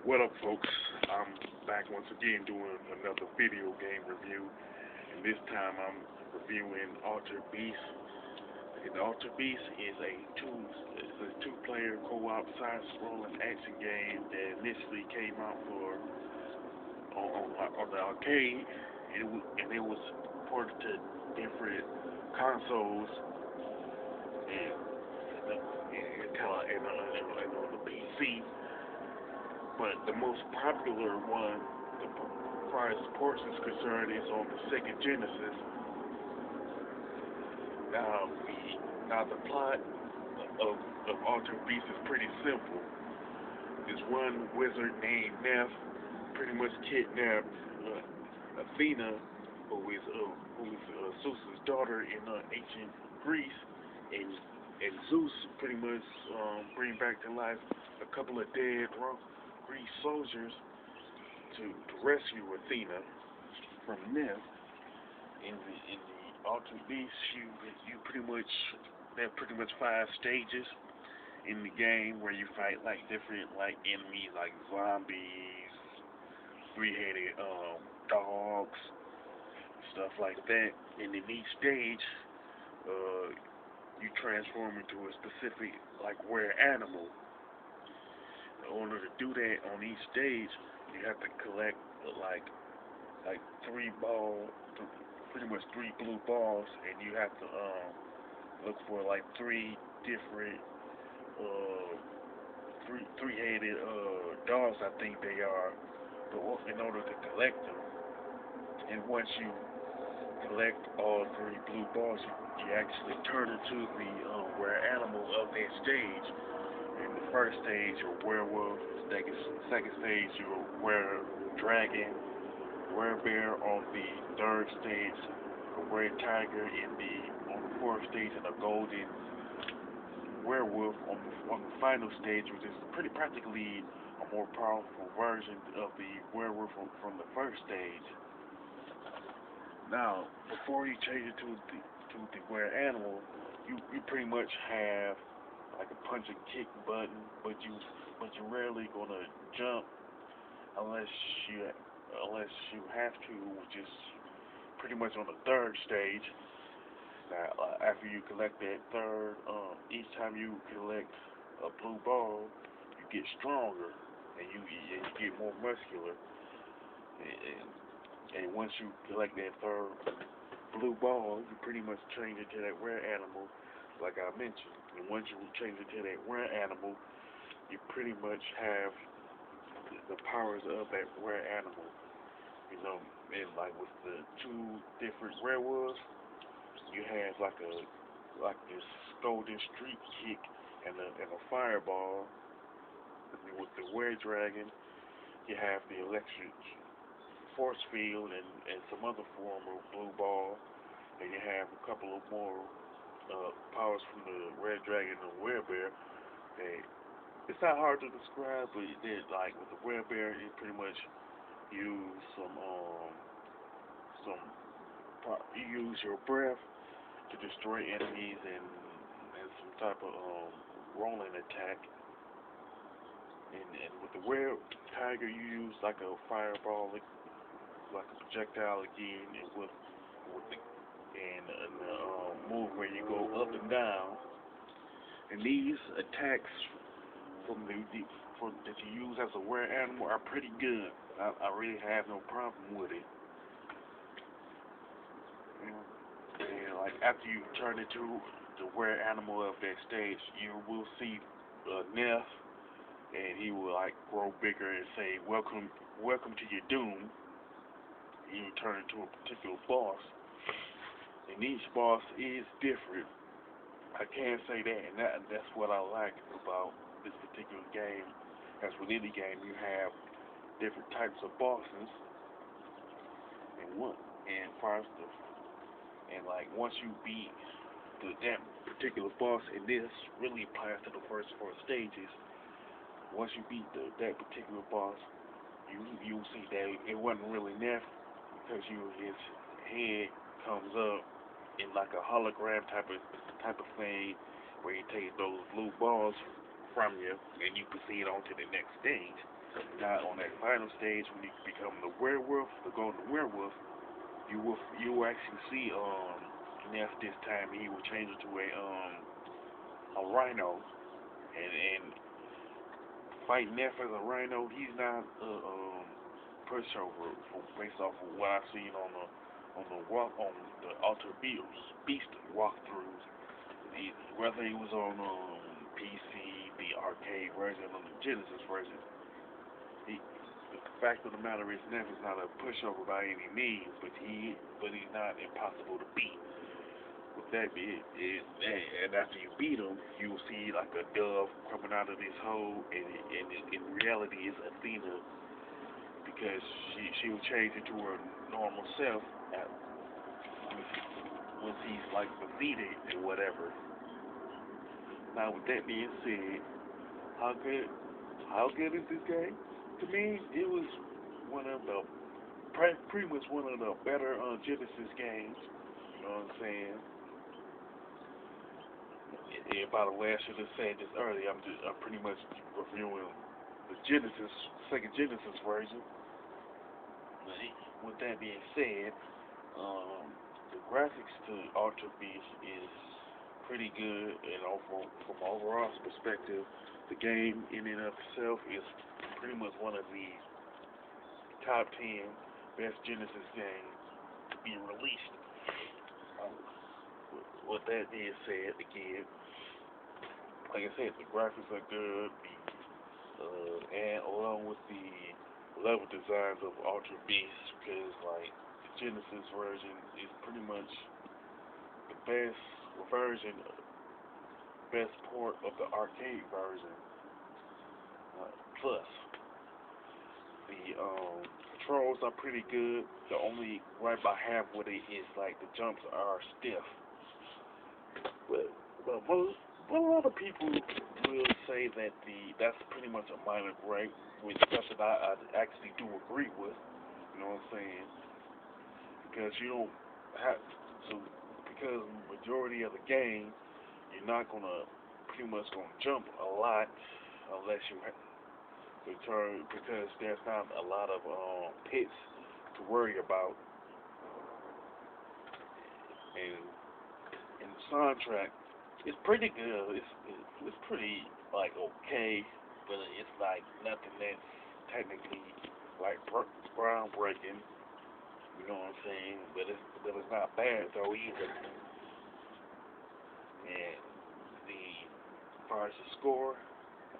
What up, folks? I'm back once again doing another video game review, and this time I'm reviewing Alter Beast. And Alter Beast is a two-player co-op side-scrolling action game that initially came out on the arcade, and it was ported to different consoles and on the PC. But the most popular one, as far as ports is concerned, is on the Sega Genesis. Now the plot of Alter Beast is pretty simple. This one wizard named Neff pretty much kidnapped Athena, who is Zeus's daughter in ancient Greece, and Zeus pretty much bring back to life a couple of dead Greek soldiers to rescue Athena from Neff. In the Alter Beast, you pretty much there are pretty much 5 stages in the game where you fight like different enemies like zombies, 3-headed dogs, stuff like that. And in each stage, you transform into a specific rare animal. In order to do that on each stage, you have to collect like 3 pretty much 3 blue balls, and you have to look for 3 different three-headed dogs, I think they are, in order to collect them. And once you collect all 3 blue balls, you actually turn into the rare animal of that stage. In the first stage, you're a werewolf. Second stage, you're a were-dragon, were-bear. On the third stage, a were-tiger. On the fourth stage, and a golden werewolf. On the final stage, which is pretty practically a more powerful version of the werewolf from the first stage. Now, before you change it to the were animal, you pretty much have like a punch and kick button, but you're rarely gonna jump unless you have to, which is pretty much on the third stage. Now, after you collect that third, each time you collect a blue ball, you get stronger and you get more muscular. And once you collect that third blue ball, you pretty much change it to that rare animal, like I mentioned. And once you change it to that rare animal, you pretty much have the powers of that rare animal. You know, and like with the 2 different werewolves, you have like this golden street kick and a fireball. And with the were-dragon, you have the electric force field and some other form of blue ball, and you have a couple of more powers from the were-dragon and were-bear. It's not hard to describe, but with the were-bear, you pretty much use you use your breath to destroy enemies and some type of rolling attack. And with the were-tiger, you use like a fireball, like a projectile again, and with the move where you go up and down. And these attacks that you use as a were animal are pretty good. I really have no problem with it. And like after you turn into the were animal of that stage, you will see Neff, and he will grow bigger and say, "Welcome to your doom." He will turn into a particular boss, and each boss is different. I can say that, and that's what I like about this particular game. As with any game, you have different types of bosses, once you beat that particular boss, and this really applies to the first 4 stages. Once you beat that particular boss, you'll see that it wasn't really Neff, because his head comes up in like a hologram type of thing, where he takes those blue balls from you, and you proceed on to the next stage. Now on that final stage, when you become the werewolf, the golden werewolf, you will actually see Neff this time. He will change into a rhino, and fighting Neff as a rhino, he's not a pushover based off of what I've seen on the Alter Beast walkthroughs. Whether he was on PC, the arcade version, or the Genesis version, the fact of the matter is Neff is not a pushover by any means, but he's not impossible to beat. With that being, and after you beat him, you will see like a dove coming out of this hole, and in reality it's Athena, because she will change into her normal self once he's like defeated and whatever. Now with that being said, how good is this game? To me, it was one of the pretty much one of the better Genesis games. You know what I'm saying? And by the way, I should have said this earlier. I'm pretty much reviewing the Sega Genesis version. But with that being said, the graphics to Alter Beast is pretty good, and from overall perspective, the game in and of itself is pretty much one of the top 10 best Genesis games to be released. With that being said, again, like I said, the graphics are good, and along with the level designs of Ultra Beast, because like the Genesis version is pretty much the best version, best port of the arcade version. Plus, the controls are pretty good. The only gripe I have with it is like the jumps are stiff. But a lot of people will say that that's pretty much a minor gripe, which something I actually do agree with. You know what I'm saying? Because you don't have because majority of the game you're not pretty much gonna jump a lot unless you return, because there's not a lot of pits to worry about. And the soundtrack is pretty good. It's pretty like okay, but it's like nothing that's technically like groundbreaking. You know what I'm saying? But it's not bad though either. And as far as the score,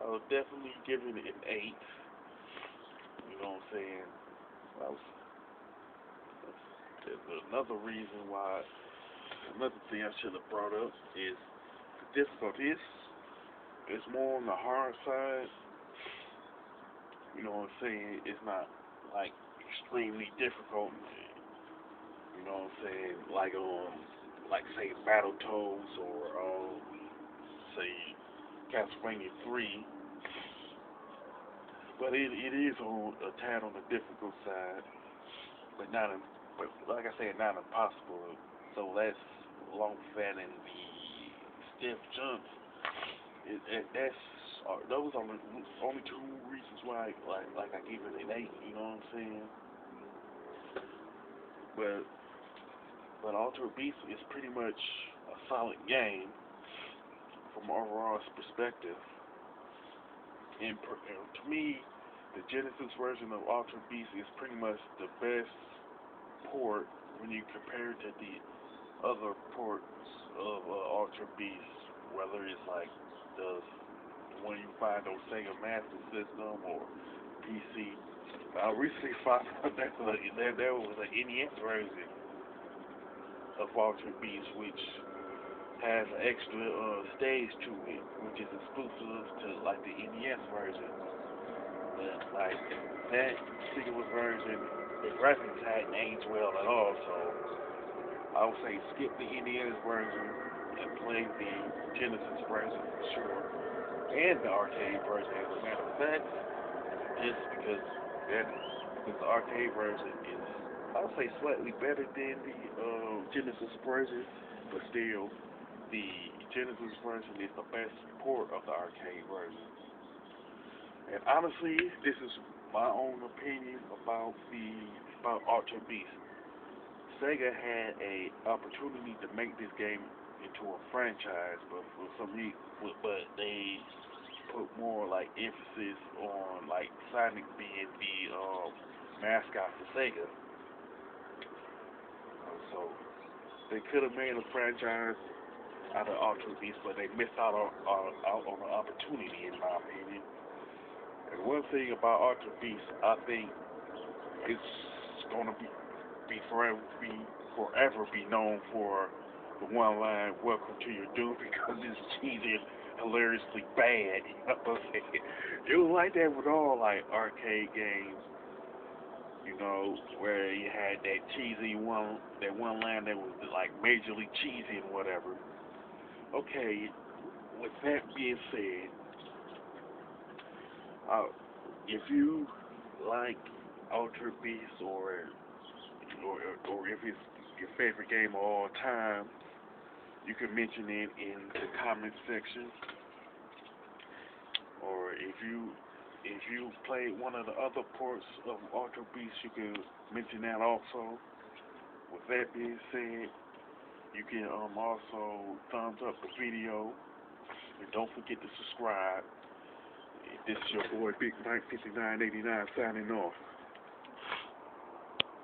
I would definitely give it an 8. You know what I'm saying? There's another reason why. Another thing I should have brought up is the difficulty. It's more on the hard side. You know what I'm saying? It's not like extremely difficult. You know what I'm saying? Like say Battletoads or say Castlevania 3. But it is on a tad on the difficult side, but but like I said, not impossible. So that's along with that and the stiff jumps. Those are the only 2 reasons why like I gave it an 8. You know what I'm saying? But Altered Beast is pretty much a solid game from overall perspective. And to me, the Genesis version of Altered Beast is pretty much the best port when you compare it to the other ports of Altered Beast, whether it's like the one you find on Sega Master System or PC. I recently found out that there was an NES version of Altered Beast, which has an extra stage to it, which is exclusive to like the NES version. But like that particular version, the graphics hadn't aged well at all, so I would say skip the NES version and play the Genesis version for sure, and the arcade version as a matter of fact, just because the arcade version is, I would say, slightly better than the Genesis version, but still, the Genesis version is the best port of the arcade version. And honestly, this is my own opinion about Altered Beast. Sega had a opportunity to make this game into a franchise, but for some reason, but they put more like emphasis on like Sonic being the mascot for Sega. So they could have made a franchise out of Ultra Beast, but they missed out on the opportunity, in my opinion. And one thing about Ultra Beast, I think it's gonna be forever be known for the one line "Welcome to your doom" because it's cheesy and hilariously bad. You know what I'm saying? It was like that with all like arcade games, where you had that one line that was like majorly cheesy and whatever. Okay, with that being said, uh, if you like Ultra Beast or if it's your favorite game of all time, you can mention it in the comment section. Or if you played one of the other ports of Ultra Beast, you can mention that also. With that being said, you can also thumbs up the video and don't forget to subscribe. This is your boy Big Mike 5989 signing off.